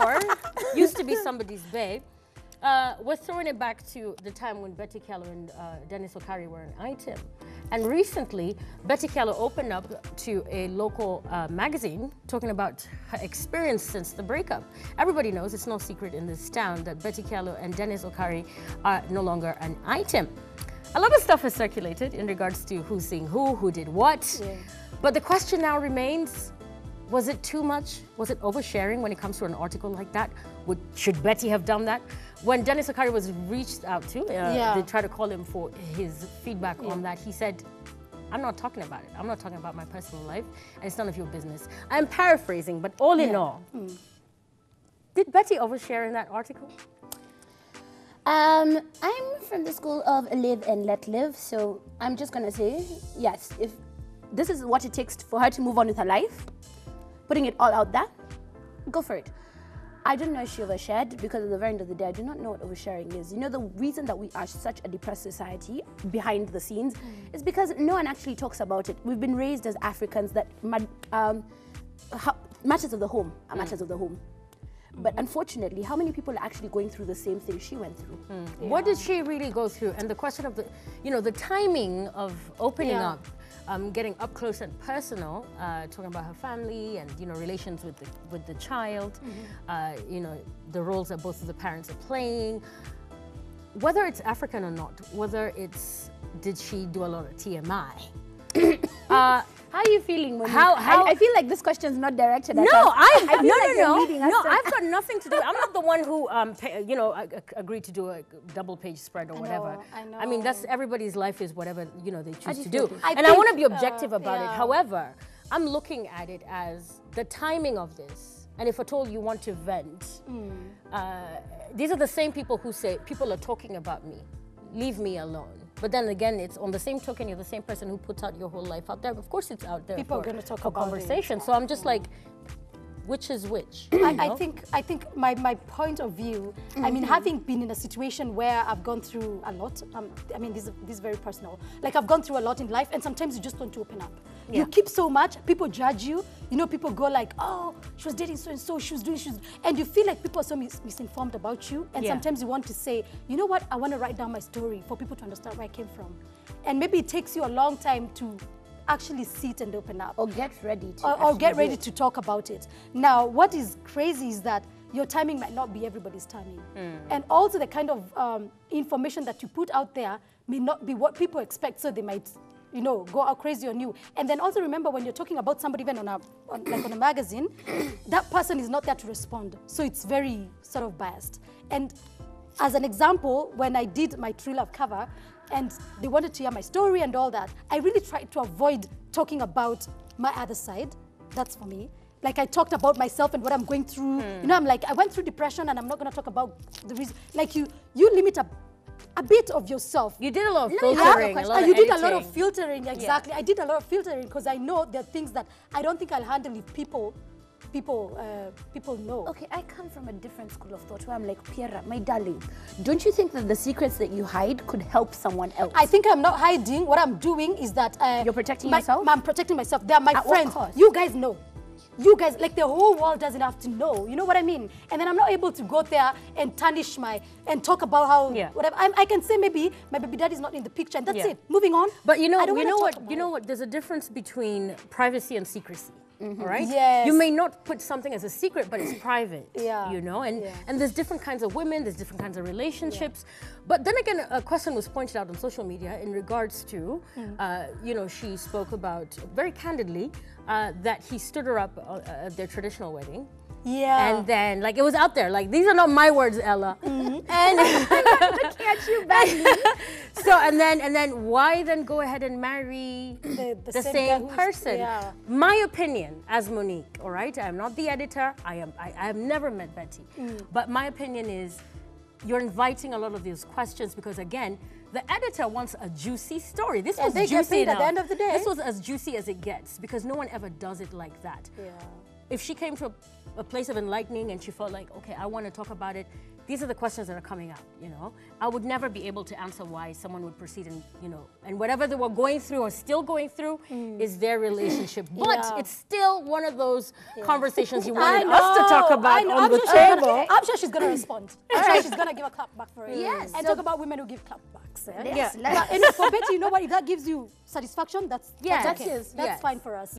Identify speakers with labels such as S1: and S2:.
S1: or used to be somebody's bae. We're throwing it back to the time when Betty Kyallo and Dennis Okari were an item. And recently, Betty Kyallo opened up to a local magazine talking about her experience since the breakup. Everybody knows, it's no secret in this town, that Betty Kyallo and Dennis Okari are no longer an item. A lot of stuff has circulated in regards to who's seeing who did what. Yeah. But the question now remains, was it too much? Was it oversharing when it comes to an article like that? Should Betty have done that? When Dennis Okari was reached out to, they tried to call him for his feedback on that. He said, I'm not talking about it. I'm not talking about my personal life, and it's none of your business. I'm paraphrasing, but all in all, did Betty overshare in that article?
S2: I'm from the school of live and let live, so I'm just gonna say, yes, if this is what it takes for her to move on with her life, putting it all out there, go for it. I don't know if she overshared, because at the very end of the day, I do not know what oversharing is. You know, the reason that we are such a depressed society behind the scenes is because no one actually talks about it. We've been raised as Africans that matters of the home are matters of the home. But unfortunately, how many people are actually going through the same thing she went through?
S1: What did she really go through? And the question of the, the timing of opening up, getting up close and personal, talking about her family and, relations with the child, the roles that both of the parents are playing. Whether it's African or not, whether it's, did she do a lot of TMI?
S2: How are you feeling, Monique? I feel like this question is not directed at us.
S1: No, I've got nothing to do. I'm not the one who, agreed to do a double-page spread or whatever.
S2: I know.
S1: I mean, that's everybody's life is whatever they choose to do, and I want to be objective about it. However, I'm looking at it as the timing of this, and if at all you want to vent, these are the same people who say people are talking about me. Leave me alone. But then again, it's on the same token, you're the same person who puts out your whole life out there. Of course, it's out there.
S2: People are going to talk
S1: about conversation.
S2: It.
S1: So I'm just like, which is which?
S3: I think my point of view. I mean, having been in a situation where I've gone through a lot. I mean, this is very personal. Like, I've gone through a lot in life, and sometimes you just want to open up. You keep so much, people judge you. People go like, oh, she was dating so and so, she was doing, and you feel like people are so misinformed about you. And sometimes you want to say, you know what, I want to write down my story for people to understand where I came from. And maybe it takes you a long time to actually sit and open up.
S2: Or get ready to.
S3: Or get ready to talk about it. Now, what is crazy is that your timing might not be everybody's timing. And also the kind of information that you put out there may not be what people expect, so they might go out crazy on you. And then also remember, when you're talking about somebody even on a magazine, that person is not there to respond. So it's very sort of biased. And as an example, when I did my True Love cover, and they wanted to hear my story and all that, I really tried to avoid talking about my other side. That's for me. Like, I talked about myself and what I'm going through. I'm like, I went through depression, and I'm not going to talk about the reason. Like, you limit a bit of yourself.
S1: You did a lot of filtering,
S3: you did a lot of filtering, exactly. I did a lot of filtering because I know there are things that I don't think I'll handle if people know.
S2: Okay, I come from a different school of thought where I'm like, Pierra, my darling, don't you think that the secrets that you hide could help someone else?
S3: I think I'm not hiding. What I'm doing is that
S2: you're protecting yourself?
S3: I'm protecting myself. They're my friends.
S2: What cost?
S3: You guys know. You guys, like, the whole world doesn't have to know. You know what I mean? And then I'm not able to go there and tarnish and talk about how whatever. I can say maybe my baby daddy's not in the picture, and that's it. Moving on.
S1: But you know what? There's a difference between privacy and secrecy. All right?
S3: Yes.
S1: You may not put something as a secret, but it's private. And there's different kinds of women, there's different kinds of relationships. But then again, a question was pointed out on social media in regards to, she spoke about very candidly that he stood her up at their traditional wedding. And then, like, it was out there, like, these are not my words, Ella. And
S2: catch you badly.
S1: So, and then why then go ahead and marry the same person? My opinion as Monique, all right? I'm not the editor. I have never met Betty. But my opinion is you're inviting a lot of these questions because, again, the editor wants a juicy story. This was juicy enough.
S3: At the end of the day.
S1: This was as juicy as it gets because no one ever does it like that. If she came to a place of enlightening and she felt like, okay, I want to talk about it, these are the questions that are coming up, you know. I would never be able to answer why someone would proceed and, you know, and whatever they were going through or still going through is their relationship. But it's still one of those conversations you wanted us to talk about on the table.
S3: I'm sure she's going to respond. I'm sure she's going to give a clap back for it.
S2: Yes.
S3: And talk about women who give clap backs.
S2: Yes,
S3: And for Betty, you know what? If that gives you satisfaction, that's okay. That's fine for us.